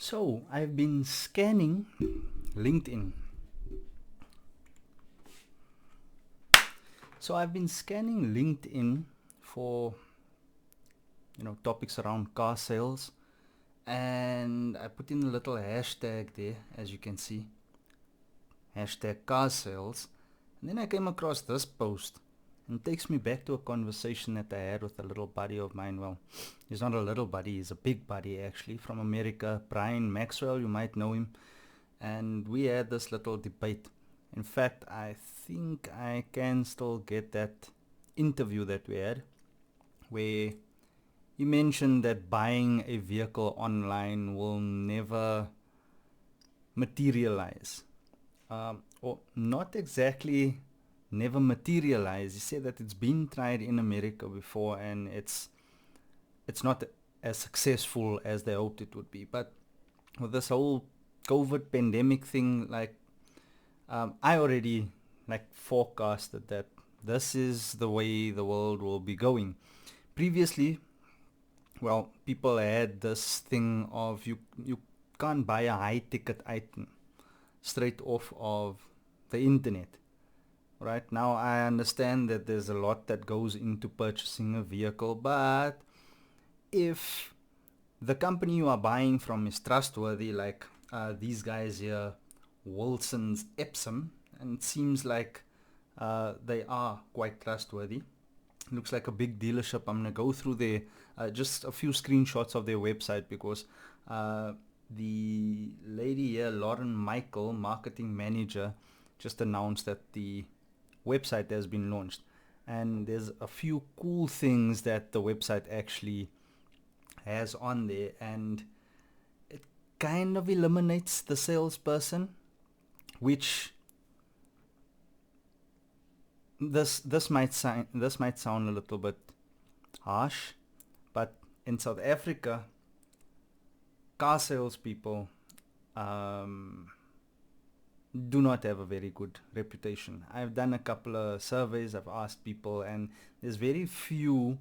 So I've been scanning LinkedIn. For topics around car sales, and I put in a little hashtag there, as you can see, hashtag car sales, and then I came across this post, and it takes me back to a conversation that I had with a little buddy of mine. Well, he's not a little buddy, he's a big buddy actually, from America, Brian Maxwell, you might know him, and we had this little debate. In fact, I think I can still get that interview that we had, where he mentioned that buying a vehicle online will never materialize. Or not exactly never materialize. He said that it's been tried in America before and it's not as successful as they hoped it would be. But with this whole COVID pandemic thing, I already forecasted that this is the way the world will be going. Previously, well, people had this thing of you can't buy a high ticket item straight off of the internet. Right now, I understand that there's a lot that goes into purchasing a vehicle, but if the company you are buying from is trustworthy, like these guys here, Wilson's Epsom, and it seems like they are quite trustworthy. Looks like a big dealership. I'm gonna go through their just a few screenshots of their website because the lady here, Lauren Michael, marketing manager, just announced that the website has been launched, and there's a few cool things that the website actually has on there, and it kind of eliminates the salesperson, which this might sound a little bit harsh, but in South Africa, car salespeople do not have a very good reputation. I've done a couple of surveys, I've asked people, and there's very few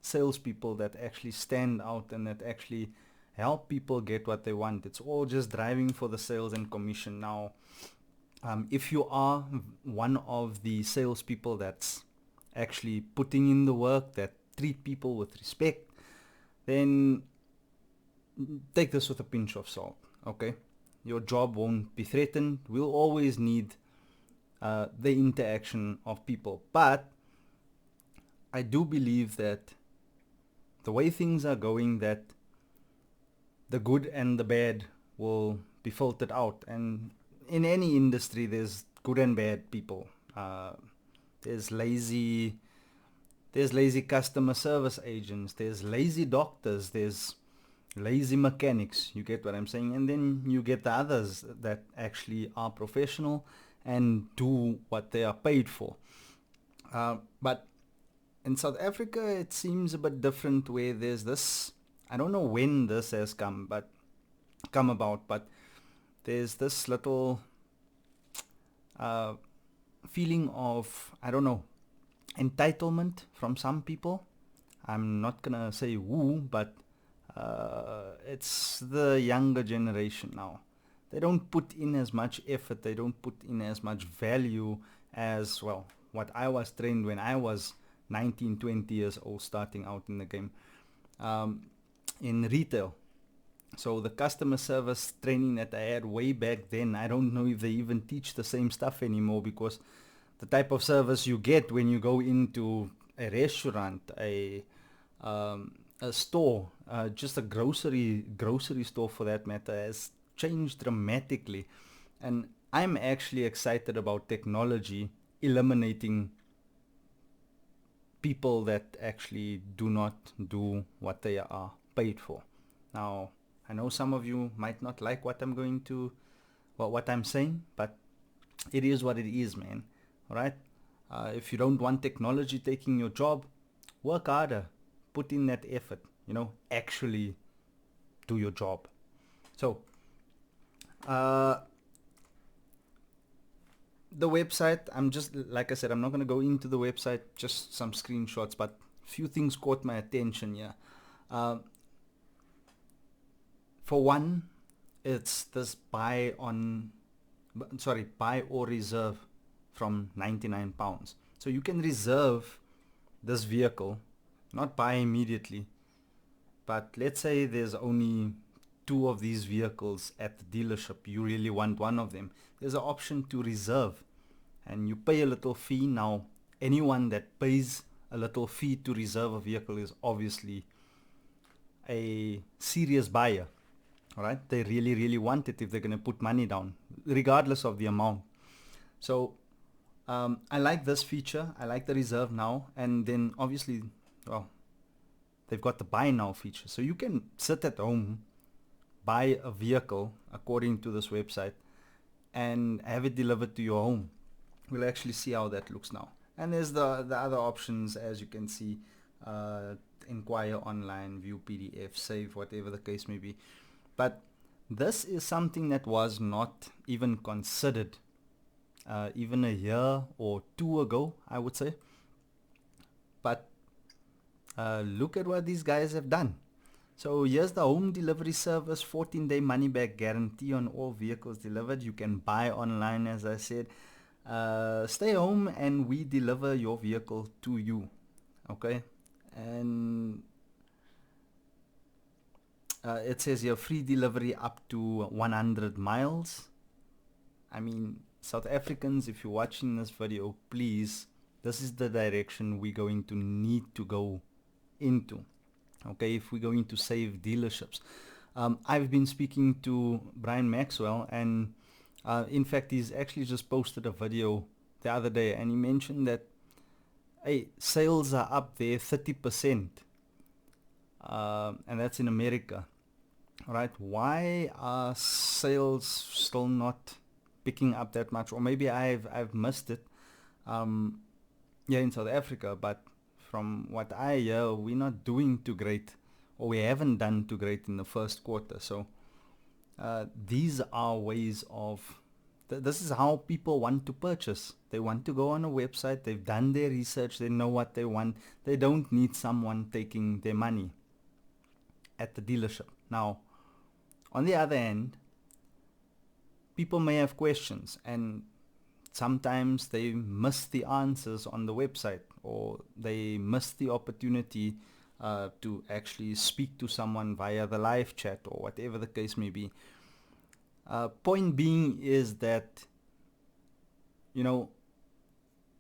salespeople that actually stand out and that actually help people get what they want. It's all just driving for the sales and commission. Now, if you are one of the salespeople that's actually putting in the work, that treat people with respect, then take this with a pinch of salt, okay? Your job won't be threatened. We'll always need the interaction of people. But I do believe that the way things are going, that the good and the bad will be filtered out. And in any industry, there's good and bad people. There's lazy customer service agents. There's lazy doctors. There's lazy mechanics. You get what I'm saying? And then you get the others that actually are professional and do what they are paid for. But in South Africa, it seems a bit different, where there's this, I don't know when this has come about, but there's this little feeling of, I don't know, entitlement from some people. I'm not gonna say who, but it's the younger generation now. They don't put in as much effort, they don't put in as much value as, well, what I was trained when I was 19, 20 years old, starting out in the game, in retail. So the customer service training that I had way back then, I don't know if they even teach the same stuff anymore, because the type of service you get when you go into a restaurant, a store, just a grocery store for that matter, has changed dramatically. And I'm actually excited about technology eliminating people that actually do not do what they are paid for. Now, I know some of you might not like what I'm saying, but it is what it is, man. All right? If you don't want technology taking your job, work harder. Put in that effort. Actually do your job. So, the website, like I said, I'm not going to go into the website, just some screenshots, but few things caught my attention here. For one, it's this buy or reserve from £99. So you can reserve this vehicle, not buy immediately, but let's say there's only two of these vehicles at the dealership. You really want one of them. There's an option to reserve, and you pay a little fee. Now, anyone that pays a little fee to reserve a vehicle is obviously a serious buyer. All right, they really, really want it if they're going to put money down, regardless of the amount. So I like this feature. I like the reserve now, and then obviously, well, they've got the buy now feature. So you can sit at home, buy a vehicle according to this website, and have it delivered to your home. We'll actually see how that looks now. And there's the other options, as you can see, inquire online, view PDF, save, whatever the case may be. But this is something that was not even considered even a year or two ago, I would say. But look at what these guys have done. So here's the home delivery service, 14-day money-back guarantee on all vehicles delivered. You can buy online, as I said. Stay home and we deliver your vehicle to you. Okay? And it says here free delivery up to 100 miles. I mean, South Africans, if you're watching this video, please, this is the direction we're going to need to go into. Okay, if we're going to save dealerships. I've been speaking to Brian Maxwell, and in fact, he's actually just posted a video the other day, and he mentioned that, hey, sales are up there 30%, and that's in America. All right, why are sales still not picking up that much? Or maybe I've missed it in South Africa, but from what I hear, we're not doing too great, or we haven't done too great in the first quarter. So these are ways of, this is how people want to purchase. They want to go on a website, they've done their research, they know what they want. They don't need someone taking their money at the dealership. Now, on the other hand, people may have questions, and sometimes they miss the answers on the website, or they miss the opportunity to actually speak to someone via the live chat, or whatever the case may be. Point being is that, you know,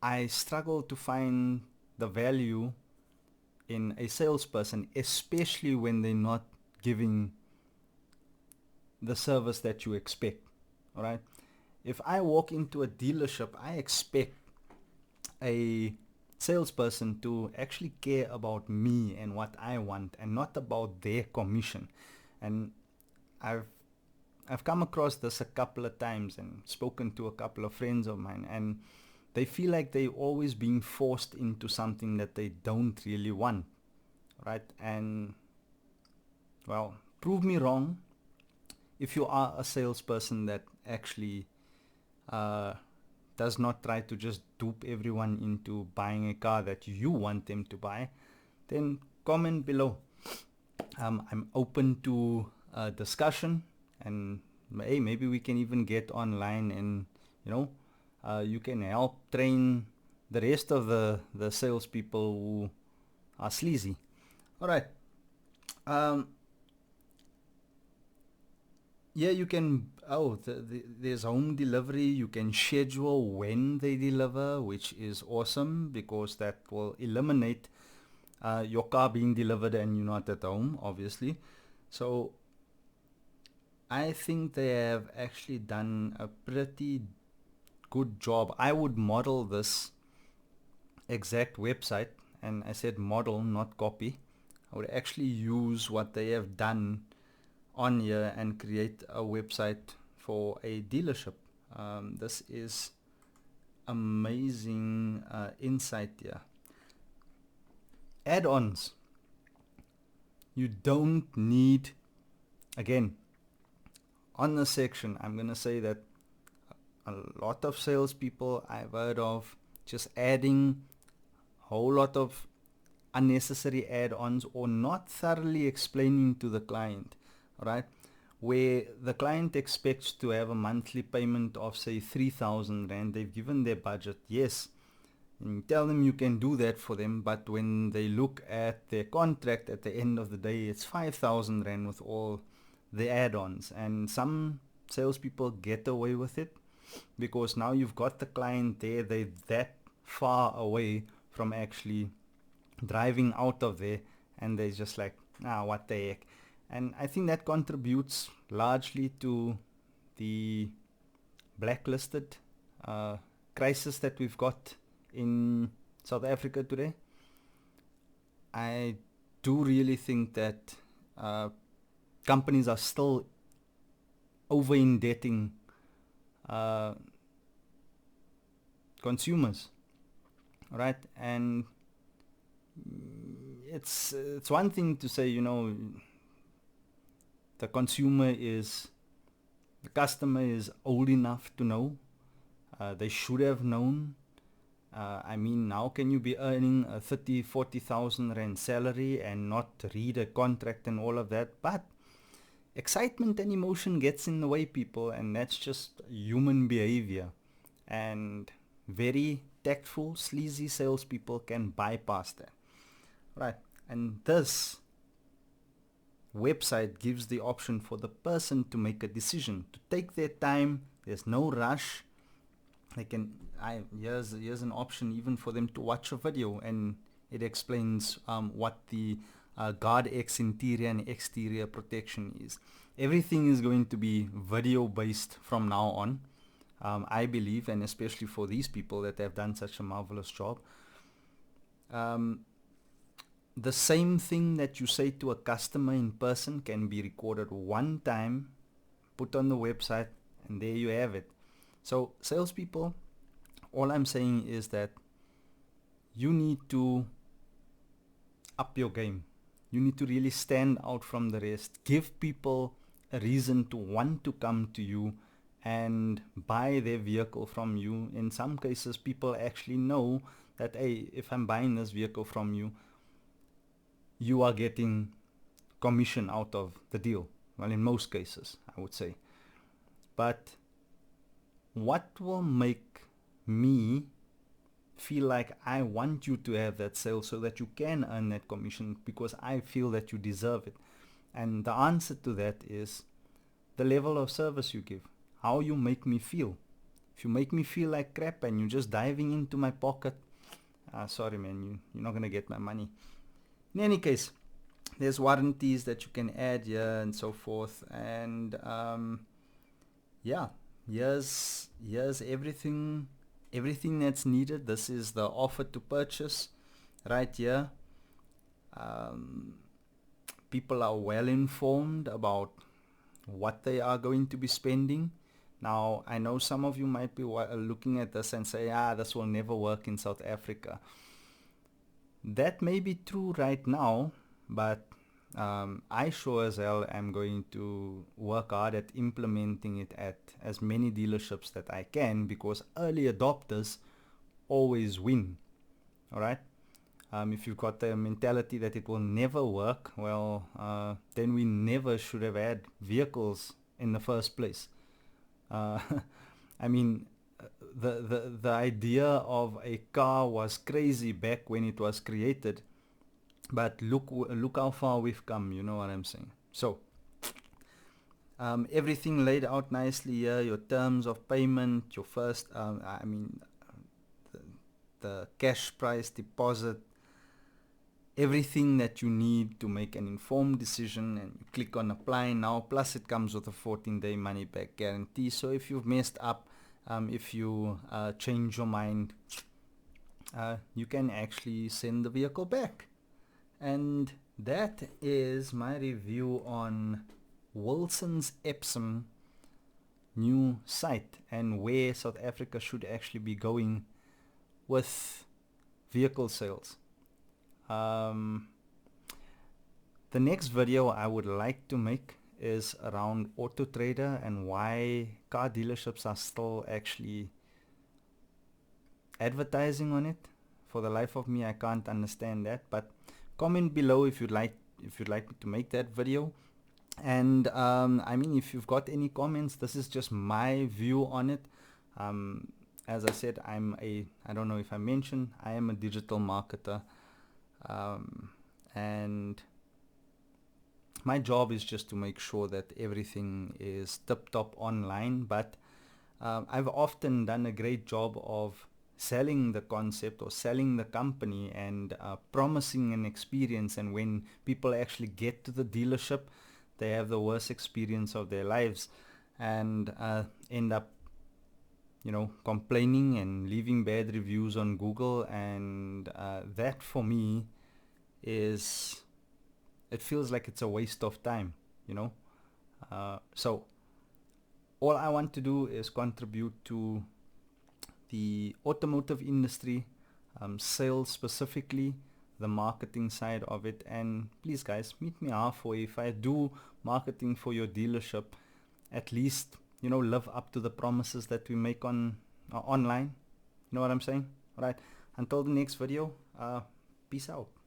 I struggle to find the value in a salesperson, especially when they're not giving the service that you expect. All right. If I walk into a dealership, I expect a salesperson to actually care about me and what I want, and not about their commission. And I've come across this a couple of times and spoken to a couple of friends of mine, and they feel like they're always being forced into something that they don't really want, right? And, well, prove me wrong if you are a salesperson that actually does not try to just dupe everyone into buying a car that you want them to buy. Then comment below. I'm open to discussion, and hey, maybe we can even get online, and you can help train the rest of the salespeople who are sleazy. All right. Yeah, you can, there's home delivery. You can schedule when they deliver, which is awesome, because that will eliminate your car being delivered and you're not at home, obviously. So I think they have actually done a pretty good job. I would model this exact website, and I said model, not copy. I would actually use what they have done on here and create a website for a dealership. This is amazing insight here. Add-ons. You don't need, again, on this section, I'm going to say that a lot of salespeople I've heard of just adding a whole lot of unnecessary add-ons, or not thoroughly explaining to the client. All right. where the client expects to have a monthly payment of say 3,000 Rand. They've given their budget, yes, and you tell them you can do that for them, but when they look at their contract at the end of the day, it's 5,000 Rand with all the add-ons. And some salespeople get away with it because now you've got the client there, they're that far away from actually driving out of there, and they're just like, what the heck. And I think that contributes largely to the blacklisted crisis that we've got in South Africa today. I do really think that companies are still over-indebting consumers, right? And it's one thing to say, the customer is old enough to know. They should have known. I mean, how can you be earning a 40,000 Rand salary and not read a contract and all of that? But excitement and emotion gets in the way, people, and that's just human behavior. And very tactful, sleazy salespeople can bypass that. Right. And this website gives the option for the person to make a decision, to take their time. There's no rush. They can, here's an option even for them to watch a video, and it explains what the Guard X interior and exterior protection is. Everything is going to be video based from now on, I believe, and especially for these people that have done such a marvelous job. The same thing that you say to a customer in person can be recorded one time, put on the website, and there you have it. So salespeople, all I'm saying is that you need to up your game. You need to really stand out from the rest. Give people a reason to want to come to you and buy their vehicle from you. In some cases, people actually know that, hey, if I'm buying this vehicle from you, you are getting commission out of the deal. Well, in most cases, I would say. But what will make me feel like I want you to have that sale so that you can earn that commission because I feel that you deserve it? And the answer to that is the level of service you give, how you make me feel. If you make me feel like crap and you're just diving into my pocket, sorry man, you're not going to get my money. In any case, there's warranties that you can add here and so forth. And here's everything that's needed. This is the offer to purchase right here. People are well informed about what they are going to be spending. Now, I know some of you might be looking at this and say, this will never work in South Africa. That may be true right now, but I sure as hell am going to work hard at implementing it at as many dealerships that I can, because early adopters always win. All right. If you've got the mentality that it will never work, well, then we never should have had vehicles in the first place. I mean, the idea of a car was crazy back when it was created, but look how far we've come. You know what I'm saying? So everything laid out nicely here. Your terms of payment, your first, the cash price, deposit, everything that you need to make an informed decision, and you click on apply now. Plus it comes with a 14-day money back guarantee. So if you've messed up, if you change your mind, you can actually send the vehicle back. And that is my review on Wilson's Epsom new site and where South Africa should actually be going with vehicle sales. The next video I would like to make is around Auto Trader and why car dealerships are still actually advertising on it. For the life of me, I can't understand that. But comment below if you'd like me to make that video. And I mean, if you've got any comments, this is just my view on it. Um, as I said, I don't know if I mentioned, I am a digital marketer. And my job is just to make sure that everything is tip top online. But I've often done a great job of selling the concept or selling the company and promising an experience. And when people actually get to the dealership, they have the worst experience of their lives and end up, complaining and leaving bad reviews on Google. And that for me is, it feels like it's a waste of time, you know. So all I want to do is contribute to the automotive industry, sales specifically, the marketing side of it. And please, guys, meet me halfway. If I do marketing for your dealership, at least, live up to the promises that we make on online. You know what I'm saying? All right. Until the next video, peace out.